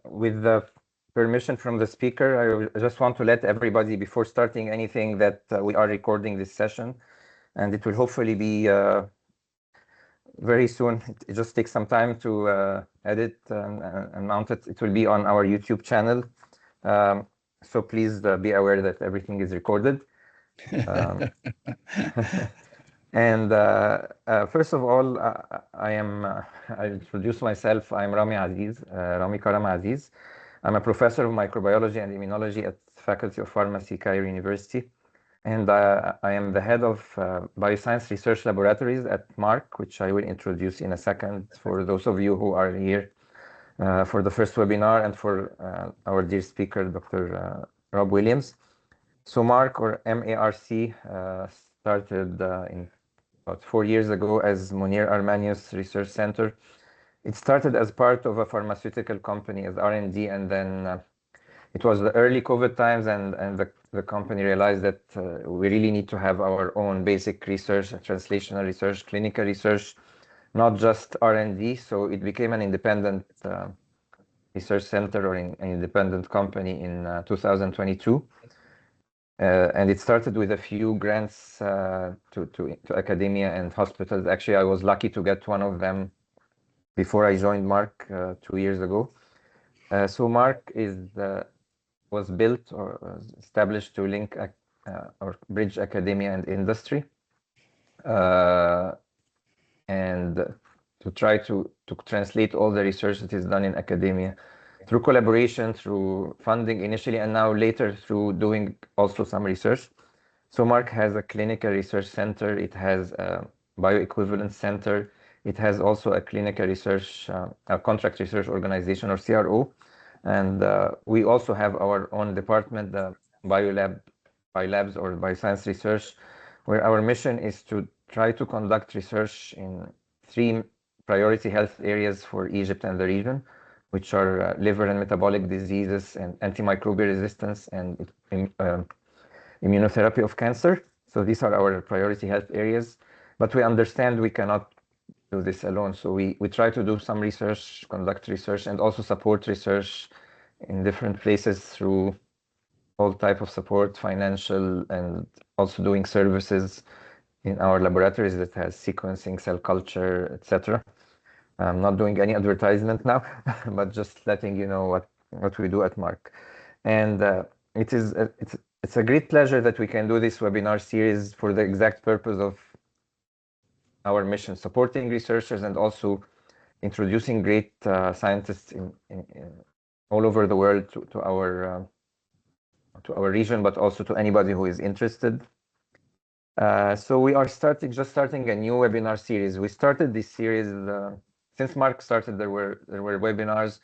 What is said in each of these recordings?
with the permission from the speaker, I just want to let everybody, before starting anything, that we are recording this session, and it will hopefully be very soon. It just takes some time to edit and mount it. It will be on our YouTube channel. So please be aware that everything is recorded. And first of all, I introduce myself. I'm Rami Aziz, Rami Karam Aziz. I'm a professor of microbiology and immunology at Faculty of Pharmacy, Cairo University. And I am the head of Bioscience Research Laboratories at MARC, which I will introduce in a second for those of you who are here for the first webinar, and for our dear speaker, Dr. Rob Williams. So MARC, or MARC, started in about 4 years ago as Munir Armanius Research Center. It started as part of a pharmaceutical company as R&D, and then it was the early COVID times, and the company realized that we really need to have our own basic research, translational research, clinical research, not just R&D. So it became an independent research center, or an independent company, in 2022. And it started with a few grants to academia and hospitals. Actually, I was lucky to get one of them before I joined MARC 2 years ago. So MARC was built or established to link or bridge academia and industry, and to try to translate all the research that is done in academia through collaboration, through funding initially, and now later through doing also some research. So MARC has a clinical research center. It has a bioequivalence center. It has also a clinical research, a contract research organization, or CRO. And we also have our own department, the biolabs, or bioscience research, where our mission is to try to conduct research in 3 priority health areas for Egypt and the region, which are liver and metabolic diseases, and antimicrobial resistance, and immunotherapy of cancer. So these are our priority health areas, but we understand we cannot do this alone. So we try to do some research, conduct research, and also support research in different places through all type of support, financial, and also doing services in our laboratories that has sequencing, cell culture, etc. I'm not doing any advertisement now, but just letting you know what we do at MARC. And it's a great pleasure that we can do this webinar series for the exact purpose of our mission, supporting researchers and also introducing great scientists in all over the world to our region, but also to anybody who is interested. So we are just starting a new webinar series. We started this series since MARC started. There were webinars.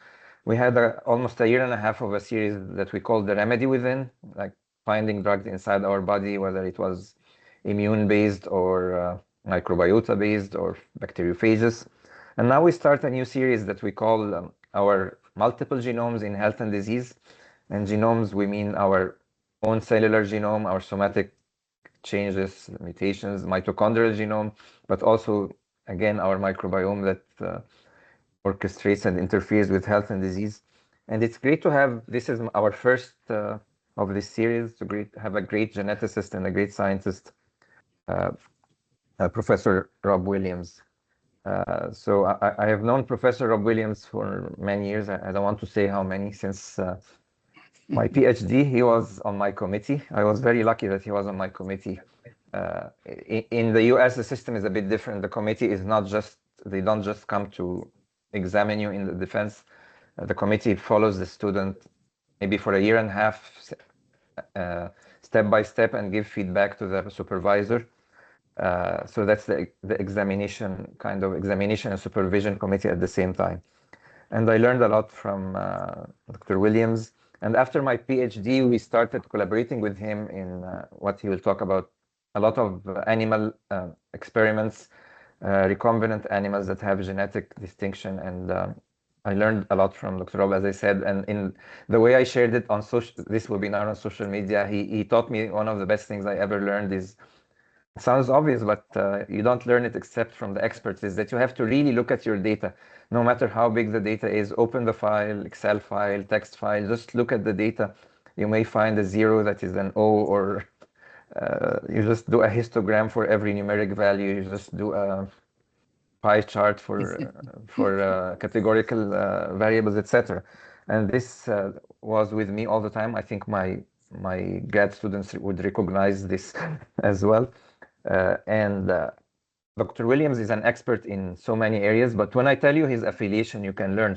We had almost 1.5 years of a series that we called The Remedy Within, like finding drugs inside our body, whether it was immune-based or microbiota-based or bacteriophages. And now we start a new series that we call our multiple genomes in health and disease. And genomes, we mean our own cellular genome, our somatic changes, mutations, mitochondrial genome, but also, again, our microbiome that orchestrates and interferes with health and disease. And it's great to have, this is our first of this series, to have a great geneticist and a great scientist, Professor Rob Williams. So I have known Professor Rob Williams for many years. I don't want to say how many, since my PhD, he was on my committee. I was very lucky that he was on my committee. In the US, the system is a bit different. The committee is not just, they don't just come to examine you in the defense. The committee follows the student maybe for 1.5 years, step by step, and give feedback to the supervisor. So that's the examination, kind of examination and supervision committee at the same time. And I learned a lot from Dr. Williams. And after my PhD, we started collaborating with him in what he will talk about, a lot of animal experiments, recombinant animals that have genetic distinction. And I learned a lot from Dr. Rob, as I said. And in the way I shared it on this webinar on social media, he taught me one of the best things I ever learned is It sounds obvious, but you don't learn it except from the experts, is that you have to really look at your data, no matter how big the data is. Open the file, Excel file, text file, just look at the data. You may find a 0 that is an O, or you just do a histogram for every numeric value. You just do a pie chart for categorical variables, etc. And this was with me all the time. I think my grad students would recognize this as well. And Dr. Williams is an expert in so many areas, but when I tell you his affiliation, you can learn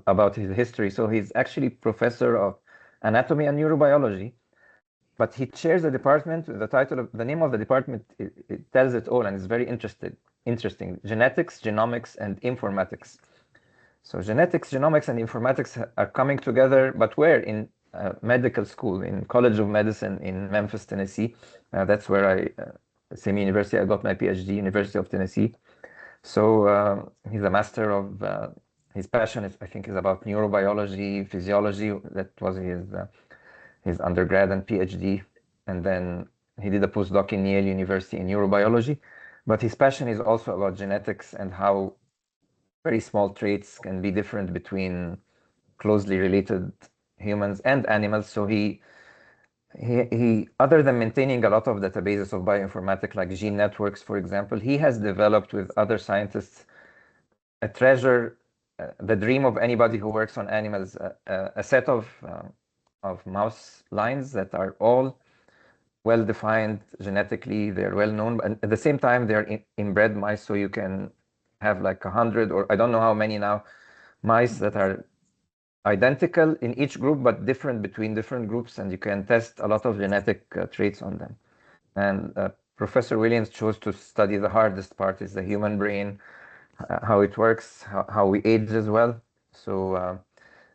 about his history. So he's actually professor of anatomy and neurobiology, but he chairs a department. The name of the department, it tells it all, and it's very interesting. Genetics, genomics, and informatics. So genetics, genomics, and informatics are coming together, but where? In medical school, in College of Medicine in Memphis, Tennessee. That's where same university I got my PhD, University of Tennessee. So he's a master of, his passion is, I think, is about neurobiology, physiology. That was his undergrad and PhD. And then he did a postdoc in Yale University in neurobiology. But his passion is also about genetics and how very small traits can be different between closely related humans and animals. So he other than maintaining a lot of databases of bioinformatics like GeneNetworks, for example, he has developed with other scientists a treasure, the dream of anybody who works on animals, a set of mouse lines that are all well defined genetically. They're well known, but at the same time they're inbred mice, so you can have like 100, or I don't know how many now, mice that are identical in each group but different between different groups, and you can test a lot of genetic traits on them. And Professor Williams chose to study the hardest part, is the human brain, how it works, how we age as well. So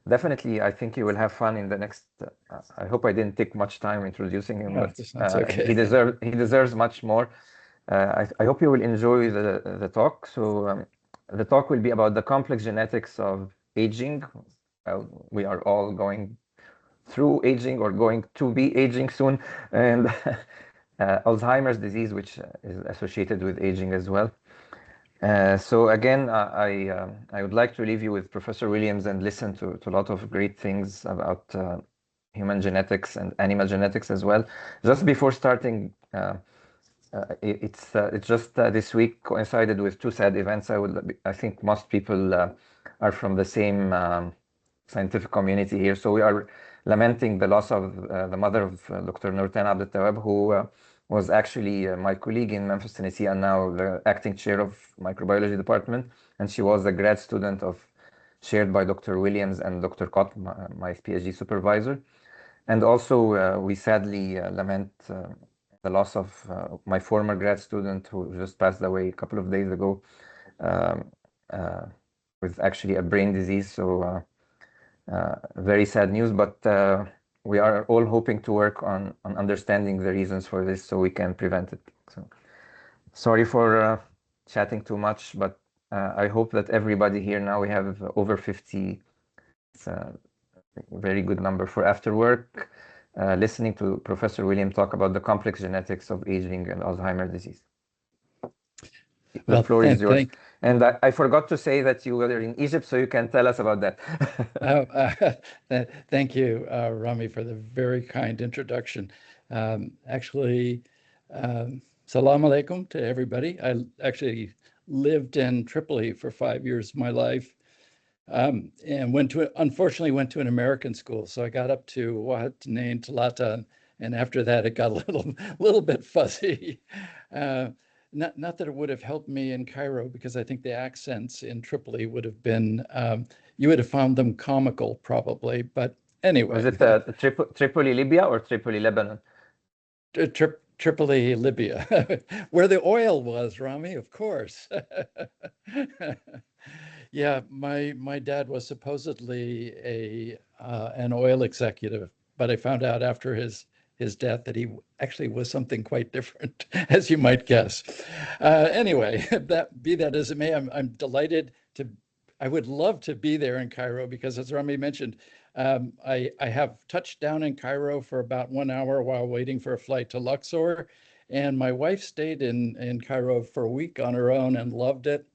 definitely, I think you will have fun in the next. I hope I didn't take much time introducing him, but That's okay. he deserves much more. I hope you will enjoy the talk. So the talk will be about the complex genetics of aging. We are all going through aging or going to be aging soon, and Alzheimer's disease, which is associated with aging as well. So again, I would like to leave you with Professor Williams and listen to a lot of great things about human genetics and animal genetics as well. Just before starting, it's just this week coincided with two sad events. I think most people are from the same scientific community here. So we are lamenting the loss of the mother of Dr. Nurten Abdeltawab, who was actually my colleague in Memphis, Tennessee, and now the acting chair of microbiology department. And she was a grad student shared by Dr. Williams and Dr. Cott, my PhD supervisor. And also, we sadly lament the loss of my former grad student who just passed away a couple of days ago um, with actually a brain disease. So very sad news, but we are all hoping to work on understanding the reasons for this so we can prevent it. So sorry for chatting too much, but I hope that everybody here now, we have over 50. It's a very good number for after work, listening to Professor William talk about the complex genetics of aging and Alzheimer's disease. The floor is yours. And I forgot to say that you were in Egypt, so you can tell us about that. Thank you, Rami, for the very kind introduction. Actually, salam alaikum to everybody. I actually lived in Tripoli for 5 years of my life, and unfortunately went to an American school. So I got up to Wahad Nain Talata, and after that it got a little bit fuzzy. Not that it would have helped me in Cairo, because I think the accents in Tripoli would have been, you would have found them comical probably, but anyway. Was it Tripoli, Libya, or Tripoli, Lebanon? Tripoli, Libya, where the oil was, Rami, of course. Yeah, my dad was supposedly an oil executive, but I found out after his death that he actually was something quite different, as you might guess. Anyway, be that as it may, I'm delighted to. I would love to be there in Cairo, because, as Rami mentioned, I have touched down in Cairo for about 1 hour while waiting for a flight to Luxor, And my wife stayed in Cairo for a week on her own and loved it.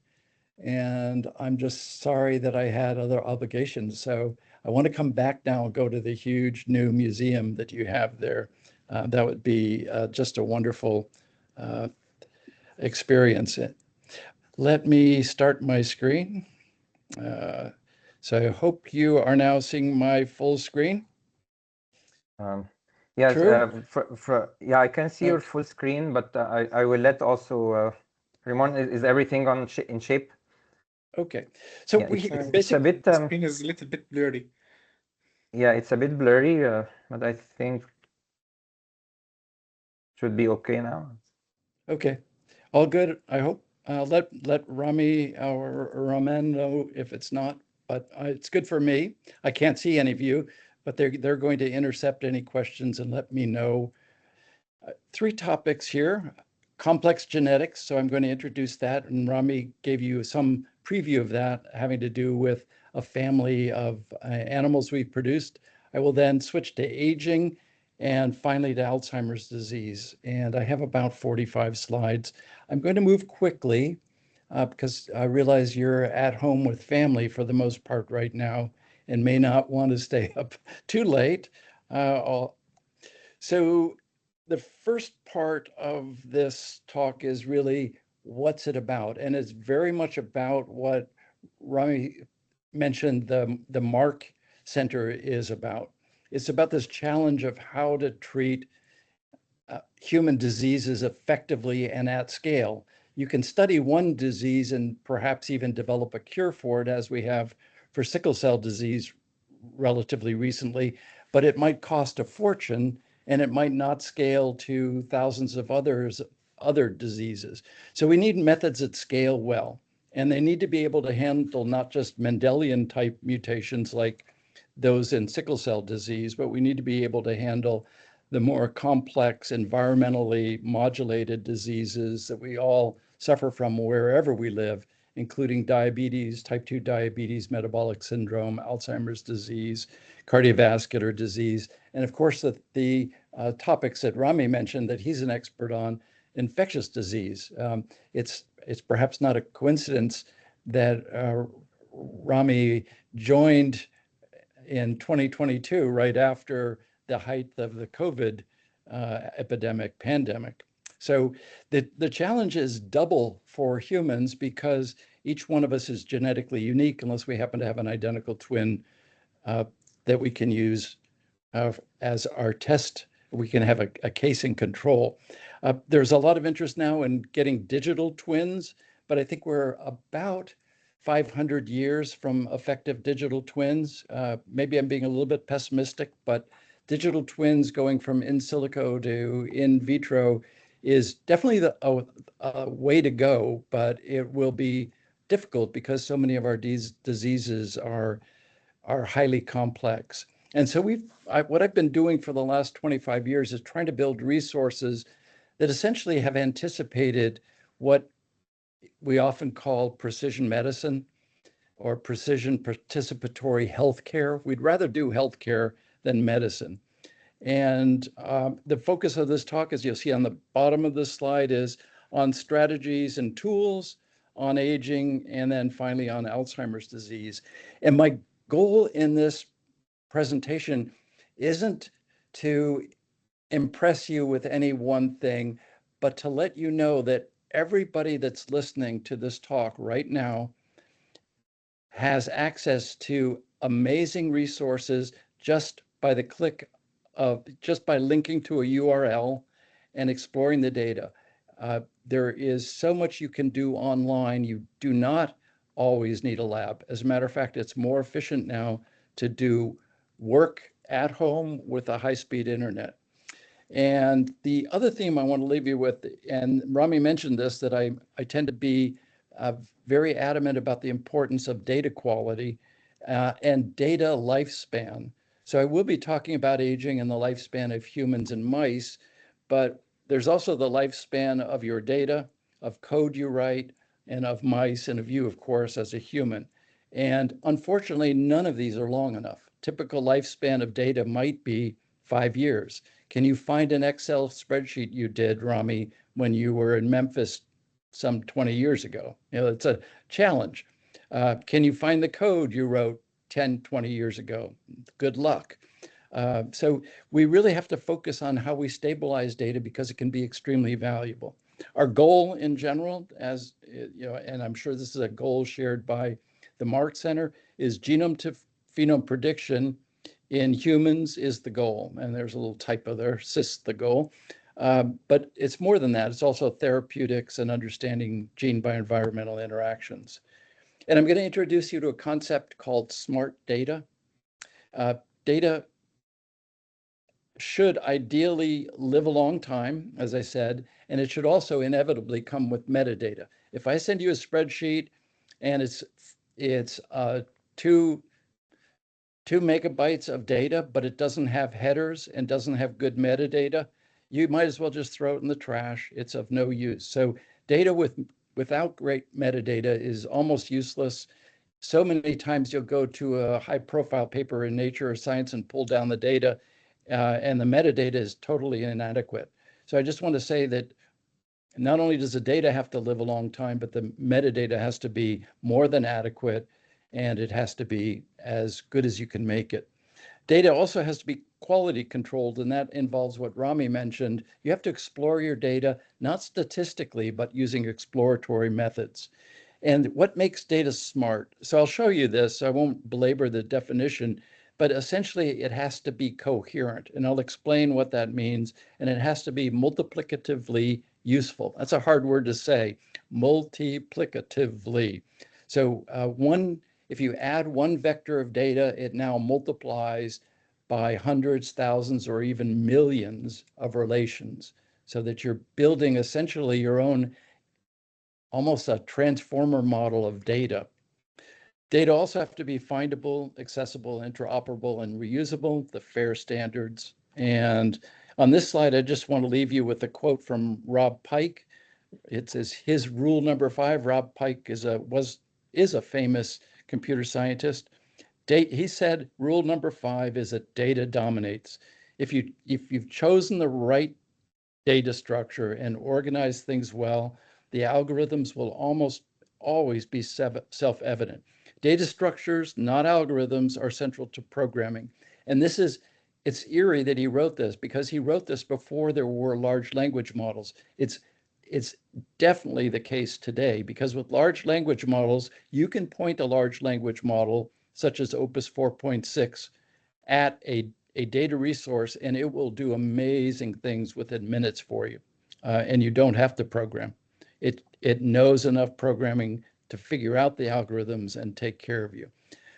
And I'm just sorry that I had other obligations. So I want to come back now and go to the huge new museum that you have there. That would be just a wonderful experience. Let me start my screen. So I hope you are now seeing my full screen. Yes, True? yeah, I can see your Okay. full screen, but I will let also Ramon, is everything in shape? Okay. So Yeah, we it's a basically, bit Screen is a little bit blurry. yeah, it's a bit blurry, but I think should be okay now. okay. All good, I hope. Let Rami or Raman know if it's not, but it's good for me. I can't see any of you, but they're going to intercept any questions and let me know. Three topics here. Complex genetics, so I'm going to introduce that, and Rami gave you some preview of that, having to do with a family of animals we've produced. I will then switch to aging and finally to Alzheimer's disease. And I have about 45 slides. I'm going to move quickly because I realize you're at home with family for the most part right now and may not want to stay up too late. So the first part of this talk is really what's it about? And it's very much about what Rami mentioned the MARC Center is about. It's about this challenge of how to treat human diseases effectively and at scale. You can study one disease and perhaps even develop a cure for it, as we have for sickle cell disease relatively recently, but it might cost a fortune and it might not scale to thousands of other diseases. So we need methods that scale well, and they need to be able to handle not just Mendelian type mutations like those in sickle cell disease, but we need to be able to handle the more complex, environmentally modulated diseases that we all suffer from wherever we live, including diabetes, type 2 diabetes, metabolic syndrome, Alzheimer's disease, cardiovascular disease, and of course, the topics that Rami mentioned that he's an expert on, infectious disease. It's perhaps not a coincidence that Rami joined in 2022, right after the height of the COVID pandemic. So the challenge is double for humans because each one of us is genetically unique unless we happen to have an identical twin that we can use as our test. We can have a case in control. There's a lot of interest now in getting digital twins, but I think we're about 500 years from effective digital twins. Maybe I'm being a little bit pessimistic, but digital twins going from in silico to in vitro is definitely a way to go, but it will be difficult because so many of our diseases are highly complex. And so what I've been doing for the last 25 years is trying to build resources that essentially have anticipated what we often call precision medicine or precision participatory healthcare. We'd rather do healthcare than medicine. And the focus of this talk, as you'll see on the bottom of this slide, is on strategies and tools, on aging, and then finally on Alzheimer's disease. And my goal in this presentation isn't to impress you with any one thing, but to let you know that everybody that's listening to this talk right now has access to amazing resources just by the click of, just by linking to a URL and exploring the data. There is so much you can do online. You do not always need a lab. As a matter of fact, it's more efficient now to do work at home with a high-speed internet. And the other theme I want to leave you with, and Rami mentioned this, that I tend to be very adamant about the importance of data quality and data lifespan. So I will be talking about aging and the lifespan of humans and mice, but there's also the lifespan of your data, of code you write, and of mice, and of you, of course, as a human. And unfortunately, none of these are long enough. Typical lifespan of data might be 5 years. Can you find an Excel spreadsheet you did, Rami, when you were in Memphis some 20 years ago? It's a challenge. Can you find the code you wrote 10, 20 years ago? Good luck. So we really have to focus on how we stabilize data because it can be extremely valuable. Our goal in general, as and I'm sure this is a goal shared by the MARC Center, is genome to phenome prediction in humans is the goal. And there's a little typo there, cyst the goal. But it's more than that. It's also therapeutics and understanding gene bioenvironmental interactions. And I'm going to introduce you to a concept called smart data. Data should ideally live a long time, as I said, and it should also inevitably come with metadata. If I send you a spreadsheet and it's 2 megabytes of data, but it doesn't have headers and doesn't have good metadata, you might as well just throw it in the trash. It's of no use. So data without great metadata is almost useless. So many times you'll go to a high-profile paper in Nature or Science and pull down the data, and the metadata is totally inadequate. So I just want to say that not only does the data have to live a long time, but the metadata has to be more than adequate, and it has to be as good as you can make it. Data also has to be quality controlled, and that involves what Rami mentioned. You have to explore your data, not statistically, but using exploratory methods. And what makes data smart? So I'll show you this. I won't belabor the definition, but essentially it has to be coherent. And I'll explain what that means. And it has to be multiplicatively useful. That's a hard word to say, multiplicatively. So if you add one vector of data, it now multiplies by hundreds, thousands, or even millions of relations, so that you're building essentially your own, almost a transformer model of data. Data also have to be findable, accessible, interoperable, and reusable, the FAIR standards. And on this slide, I just want to leave you with a quote from Rob Pike. It says his rule number 5. Rob Pike is a famous computer scientist. He said rule number 5 is that data dominates. If you've chosen the right data structure and organize things well, the algorithms will almost always be self-evident. Data structures, not algorithms, are central to programming. And it's eerie that he wrote this, because he wrote this before there were large language models. It's definitely the case today, because with large language models, you can point a large language model, such as Opus 4.6, at a data resource, and it will do amazing things within minutes for you. And you don't have to program. It knows enough programming to figure out the algorithms and take care of you.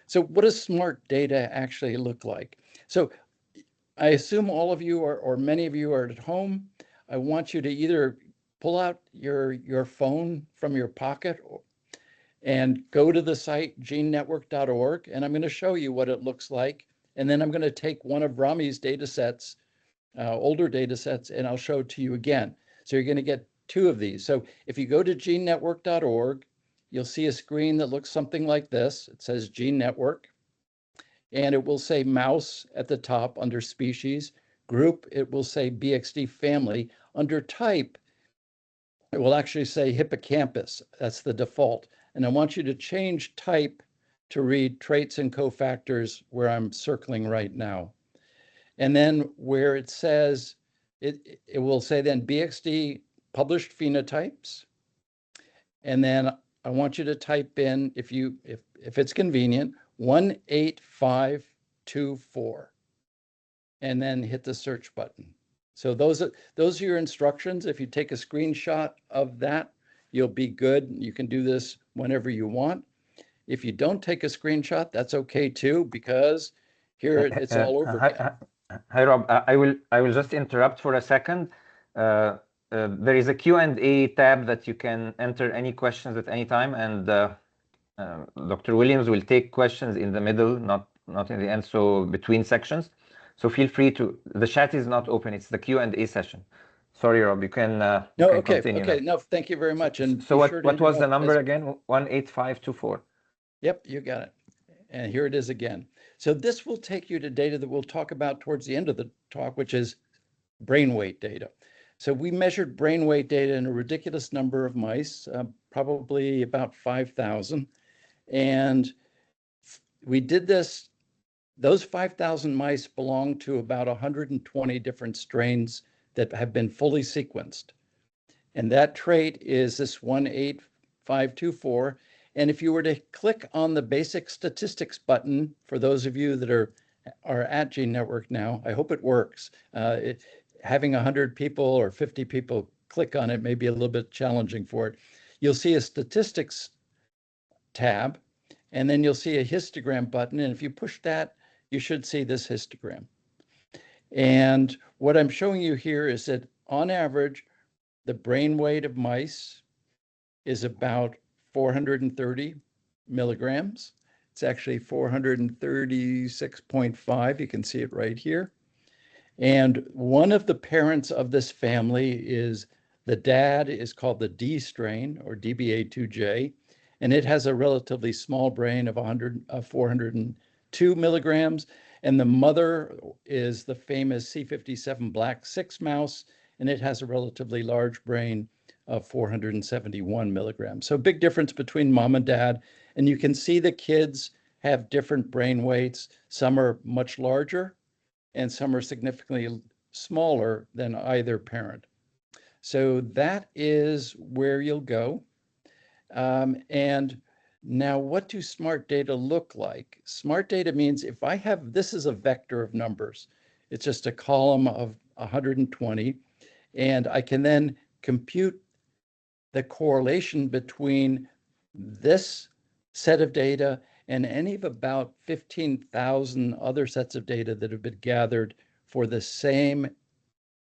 So what does smart data actually look like? So I assume all of you or many of you are at home. I want you to either pull out your phone from your pocket and go to the site GeneNetwork.org, and I'm going to show you what it looks like. And then I'm going to take one of Rami's data sets, older data sets, and I'll show it to you again. So you're going to get 2 of these. So if you go to GeneNetwork.org, you'll see a screen that looks something like this. It says GeneNetwork, and it will say mouse at the top under species. Group, it will say BXD family. Under type, it will actually say hippocampus. That's the default. And I want you to change type to read traits and cofactors, where I'm circling right now. And then where it says, it will say then BXD published phenotypes. And then I want you to type in, if it's convenient, 18524, and then hit the search button. So those are your instructions. If you take a screenshot of that, you'll be good. You can do this whenever you want. If you don't take a screenshot, that's okay too, because here it's all over again. Hi, Rob. I will just interrupt for a second. There is a Q&A tab that you can enter any questions at any time, and Dr. Williams will take questions in the middle, not in the end, so between sections. So feel free to. The chat is not open; it's the Q&A session. Sorry, Rob. You can. Continue. Okay. No, thank you very much. And so what was the number again? 18524. Yep, you got it. And here it is again. So this will take you to data that we'll talk about towards the end of the talk, which is brain weight data. So we measured brain weight data in a ridiculous number of mice, probably about 5,000. And we did this, those 5,000 mice belong to about 120 different strains that have been fully sequenced. And that trait is this 18524. And if you were to click on the basic statistics button, for those of you that are at GeneNetwork now, I hope it works. Having 100 people or 50 people click on it may be a little bit challenging for it. You'll see a statistics tab, and then you'll see a histogram button. And if you push that, you should see this histogram. And what I'm showing you here is that on average, the brain weight of mice is about 430 milligrams. It's actually 436.5. You can see it right here. And one of the parents of this family is, the dad is called the D strain, or DBA2J, and it has a relatively small brain of 402 milligrams. And the mother is the famous C57 black 6 mouse, and it has a relatively large brain of 471 milligrams. So big difference between mom and dad. And you can see the kids have different brain weights. Some are much larger, and some are significantly smaller than either parent. So that is where you'll go. And now, what do smart data look like? Smart data means if I have, this is a vector of numbers. It's just a column of 120. And I can then compute the correlation between this set of data and any of about 15,000 other sets of data that have been gathered for the same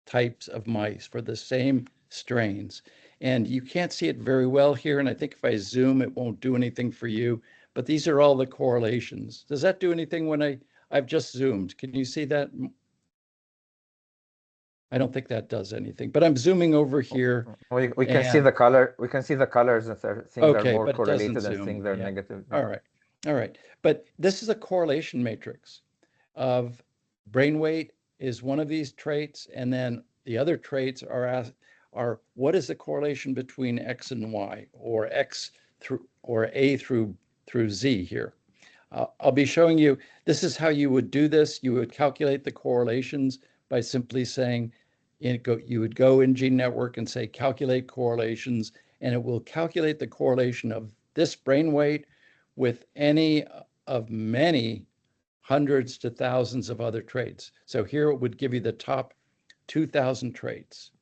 types of mice, for the same strains. And you can't see it very well here, and I think if I zoom, it won't do anything for you, but these are all the correlations. Does that do anything when I've just zoomed? Can you see that? I don't think that does anything, but I'm zooming over here. We can see the color. We can see the colors and things are more but correlated and things are negative. All right. But this is a correlation matrix of brain weight is one of these traits, and then the other traits are what is the correlation between X and Y, or X through, or A through Z here. I'll be showing you, this is how you would do this. You would calculate the correlations by simply saying, you would go in GeneNetwork and say, calculate correlations, and it will calculate the correlation of this brain weight with any of many hundreds to thousands of other traits. So here it would give you the top 2,000 traits.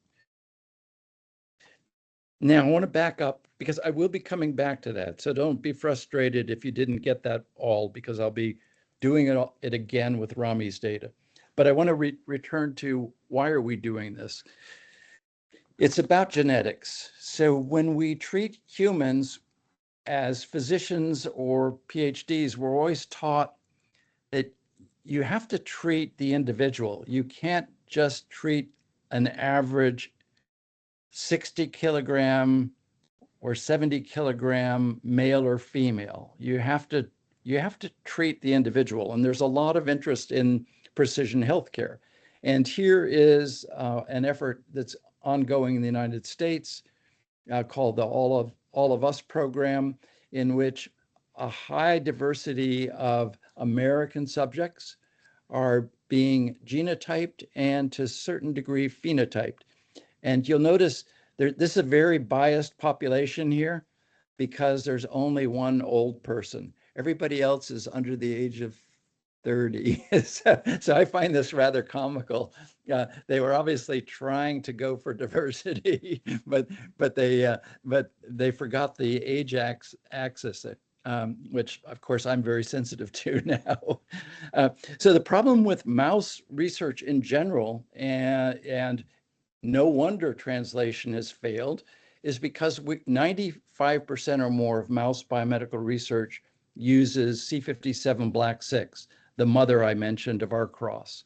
Now I want to back up because I will be coming back to that. So don't be frustrated if you didn't get that all, because I'll be doing it again with Rami's data. But I want to return to why are we doing this? It's about genetics. So when we treat humans as physicians or PhDs, we're always taught that you have to treat the individual. You can't just treat an average 60 kilogram or 70 kilogram male or female. You have to treat the individual. And there's a lot of interest in precision healthcare. And here is an effort that's ongoing in the United States called the All of Us program, in which a high diversity of American subjects are being genotyped and to a certain degree phenotyped. And you'll notice this is a very biased population here because there's only one old person. Everybody else is under the age of 30. So I find this rather comical. They were obviously trying to go for diversity, but they forgot the age axis, which of course I'm very sensitive to now. So the problem with mouse research in general, and no wonder translation has failed, is because 95% or more of mouse biomedical research uses C57 black 6, the mother I mentioned of our cross,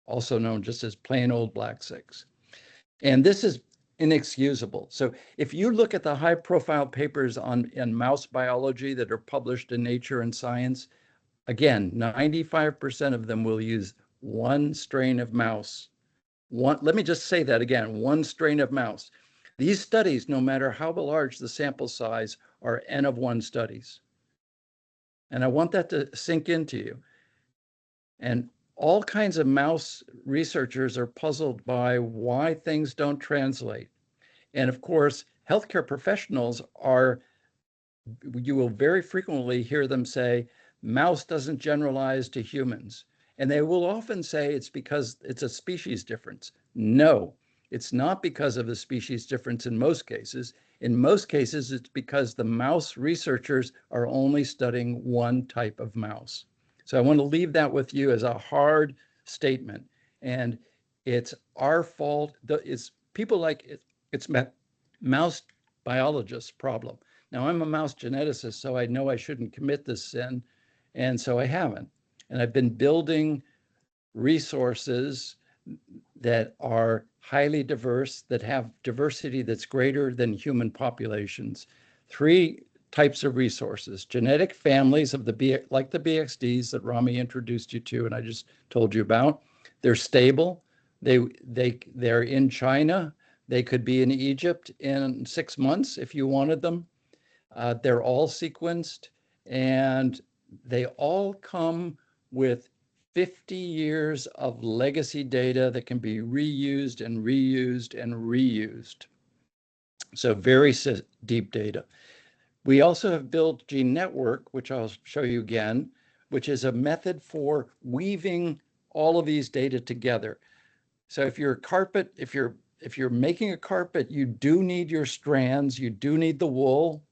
also known just as plain old black 6. And this is inexcusable. So if you look at the high profile papers in mouse biology that are published in Nature and Science, again, 95% of them will use one strain of mouse Let me just say that again, one strain of mouse. These studies, no matter how large the sample size, are N of 1 studies. And I want that to sink into you. And all kinds of mouse researchers are puzzled by why things don't translate. And of course, healthcare professionals are, you will very frequently hear them say, mouse doesn't generalize to humans. And they will often say it's because it's a species difference. No, it's not because of a species difference in most cases. In most cases, it's because the mouse researchers are only studying one type of mouse. So I want to leave that with you as a hard statement. And it's our fault. It's people like it, it's mouse biologists' problem. Now, I'm a mouse geneticist, so I know I shouldn't commit this sin, and so I haven't. And I've been building resources that are highly diverse, that have diversity that's greater than human populations. Three types of resources: genetic families of like the BXDs that Rami introduced you to and I just told you about. They're stable. They're in China. They could be in Egypt in 6 months if you wanted them. They're all sequenced, and they all come with 50 years of legacy data that can be reused and reused and reused. So very deep data. We also have built GeneNetwork, which I'll show you again, which is a method for weaving all of these data together. So if you're a carpet, if you're making a carpet, you do need your strands, you do need the wool,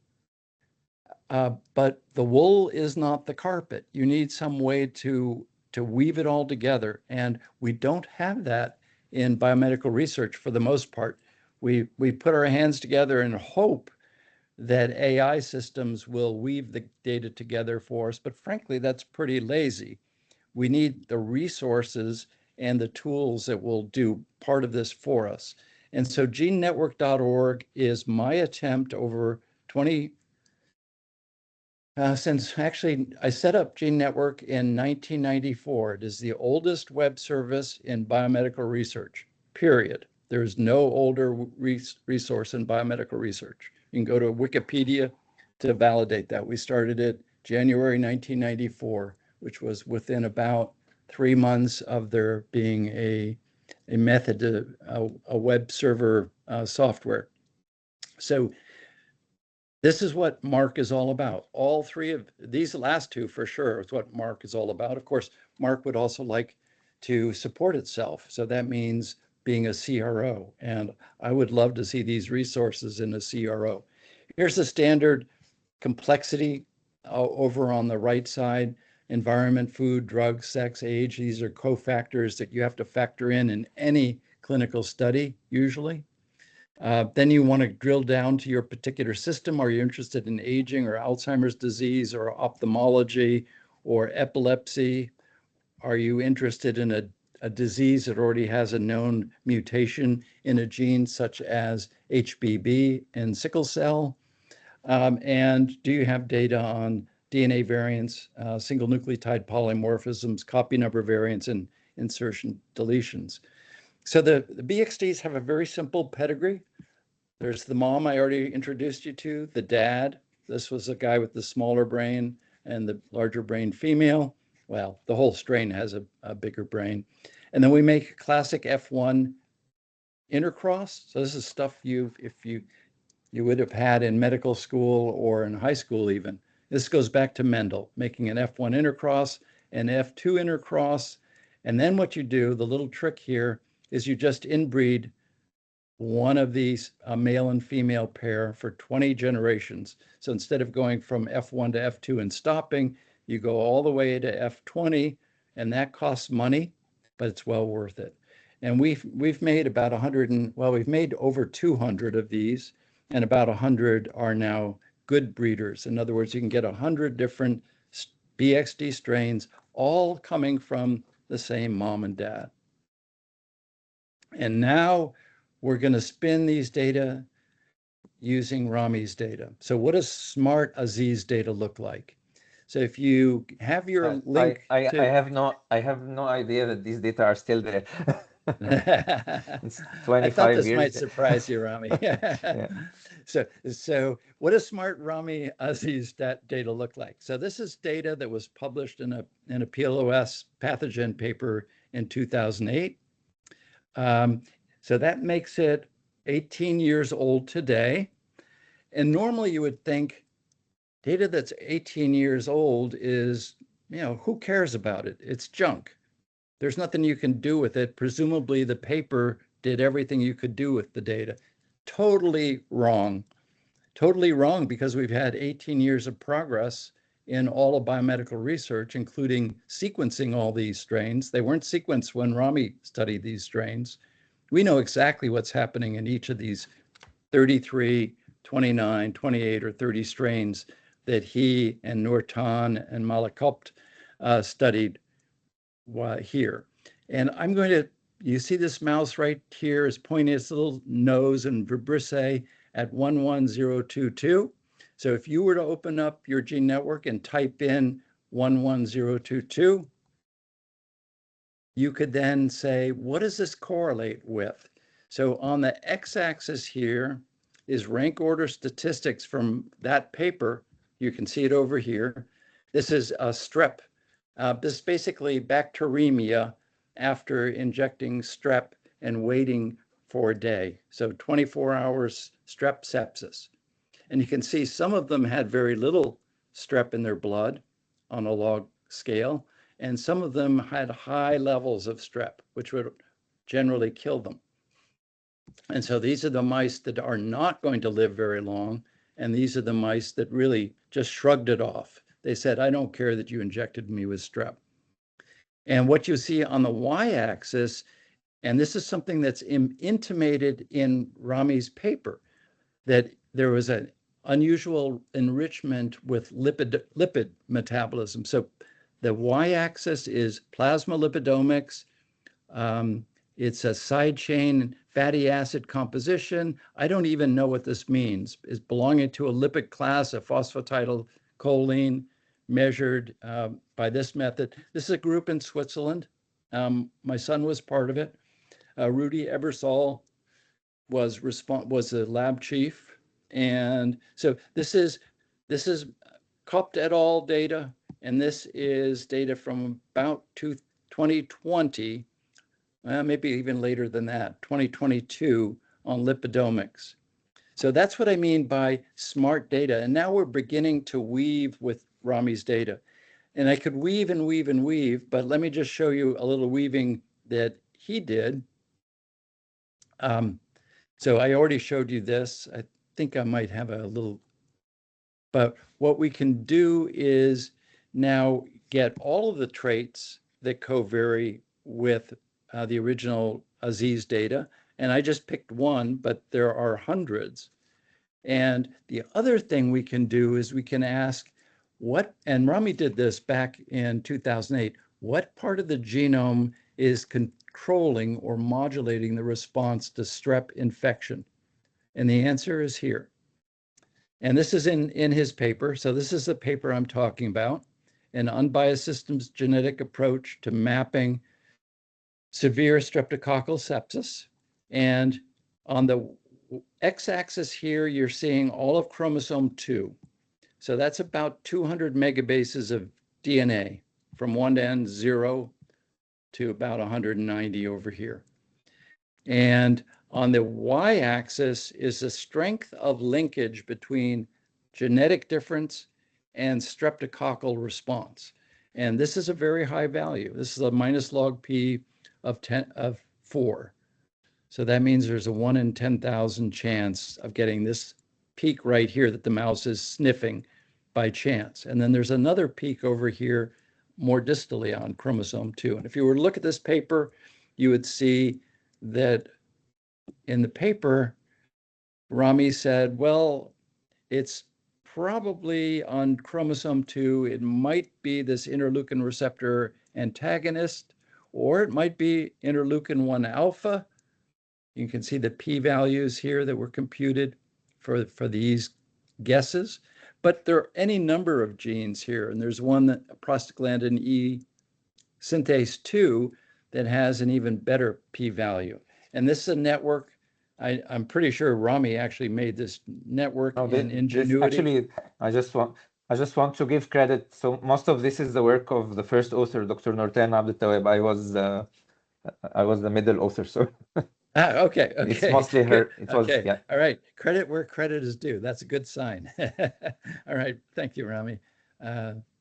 but the wool is not the carpet. You need some way to weave it all together, and we don't have that in biomedical research for the most part. We put our hands together and hope that AI systems will weave the data together for us, but frankly, that's pretty lazy. We need the resources and the tools that will do part of this for us. And so GeneNetwork.org is my attempt over 20, since actually I set up GeneNetwork in 1994. It is the oldest web service in biomedical research, period. There is no older resource in biomedical research. You can go to Wikipedia to validate that. We started it January 1994, which was within about 3 months of there being a method to a web server software. So this is what MARC is all about. All three of these last two for sure is what MARC is all about. Of course, MARC would also like to support itself. So that means being a CRO. And I would love to see these resources in a CRO. Here's the standard complexity over on the right side: environment, food, drugs, sex, age. These are cofactors that you have to factor in any clinical study, usually. Then you want to drill down to your particular system. Are you interested in aging or Alzheimer's disease or ophthalmology or epilepsy? Are you interested in a disease that already has a known mutation in a gene such as HBB and sickle cell? And do you have data on DNA variants, single nucleotide polymorphisms, copy number variants, and insertion deletions? So the BXDs have a very simple pedigree. There's the mom I already introduced you to, the dad. This was a guy with the smaller brain, and the larger brain female. Well, the whole strain has a bigger brain. And then we make a classic F1 intercross. So this is stuff you would have had in medical school or in high school even. This goes back to Mendel, making an F1 intercross, an F2 intercross. And then what you do, the little trick here, is you just inbreed one of these, a male and female pair, for 20 generations. So instead of going from F1 to F2 and stopping, you go all the way to F20, and that costs money, but it's well worth it. And we've made about 100, we've made over 200 of these, and about 100 are now good breeders. In other words, you can get 100 different BXD strains, all coming from the same mom and dad. And now we're going to spin these data using Rami's data. So what does smart Aziz data look like? So if you have your link I have no idea that these data are still there. It's I thought 25 this might years. surprise you, Rami. Yeah. So what does smart Rami Aziz data look like? So this is data that was published in a PLOS pathogen paper in 2008. So that makes it 18 years old today. And normally you would think data that's 18 years old is, who cares about it? It's junk. There's nothing you can do with it. Presumably the paper did everything you could do with the data. Totally wrong. Totally wrong, because we've had 18 years of progress in all of biomedical research, including sequencing all these strains. They weren't sequenced when Rami studied these strains. We know exactly what's happening in each of these 33, 29, 28, or 30 strains that he and Nurtan and Malakopt studied here. And I'm going to, you see this mouse right here is pointing its little nose and vibrissae at 11022. So if you were to open up your GeneNetwork and type in 11022, you could then say, what does this correlate with? So on the x-axis here is rank order statistics from that paper. You can see it over here. This is a strep. This is basically bacteremia after injecting strep and waiting for a day. So 24 hours strep sepsis. And you can see some of them had very little strep in their blood on a log scale, and some of them had high levels of strep, which would generally kill them. And so these are the mice that are not going to live very long, and these are the mice that really just shrugged it off. They said, I don't care that you injected me with strep. And what you see on the y-axis, and this is something that's intimated in Rami's paper, that there was an unusual enrichment with lipid metabolism. So the y-axis is plasma lipidomics. It's a side chain fatty acid composition. I don't even know what this means. It's belonging to a lipid class, a phosphatidylcholine, measured by this method. This is a group in Switzerland. My son was part of it. Rudy Ebersol was the lab chief. And so this is Kopt et al. Data, and this is data from about 2020, maybe even later than that, 2022, on lipidomics. So that's what I mean by smart data. And now we're beginning to weave with Rami's data. And I could weave and weave and weave, but let me just show you a little weaving that he did. So I already showed you this. I think I might have a little, but what we can do is now get all of the traits that co-vary with the original Aziz data. And I just picked one, but there are hundreds. And the other thing we can do is we can ask what, and Rami did this back in 2008, what part of the genome is controlling or modulating the response to strep infection? And the answer is here. And this is in his paper. So this is the paper I'm talking about, an unbiased systems genetic approach to mapping severe streptococcal sepsis. And on the x-axis here, you're seeing all of chromosome 2. So that's about 200 megabases of DNA from one end, 0 to about 190 over here. And on the y-axis is the strength of linkage between genetic difference and streptococcal response. And this is a very high value. This is a minus log p of 4. So that means there's a 1 in 10,000 chance of getting this peak right here that the mouse is sniffing by chance. And then there's another peak over here more distally on chromosome 2. And if you were to look at this paper, you would see that in the paper, Rami said, well, it's probably on chromosome 2, it might be this interleukin receptor antagonist, or it might be interleukin 1 alpha. You can see the p-values here that were computed for these guesses. But there are any number of genes here, and there's one that prostaglandin E synthase 2 that has an even better p-value. And this is a network. I'm pretty sure Rami actually made this network No, in this Ingenuity. actually, I just want to give credit. So most of this is the work of the first author, Dr. Nurtan Abdeltaweb. I was the middle author, so Okay, it's okay, mostly good. her. It was, Okay, yeah. all right. Credit where credit is due. That's a good sign. All right, thank you, Rami.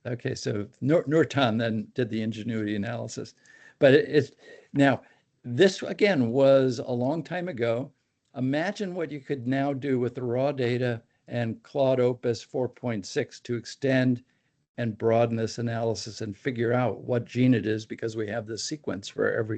Okay, so Nurtan then did the Ingenuity analysis. But it's now, this again was a long time ago. Imagine what you could now do with the raw data and Claude Opus 4.6 to extend and broaden this analysis and figure out what gene it is, because we have the sequence for every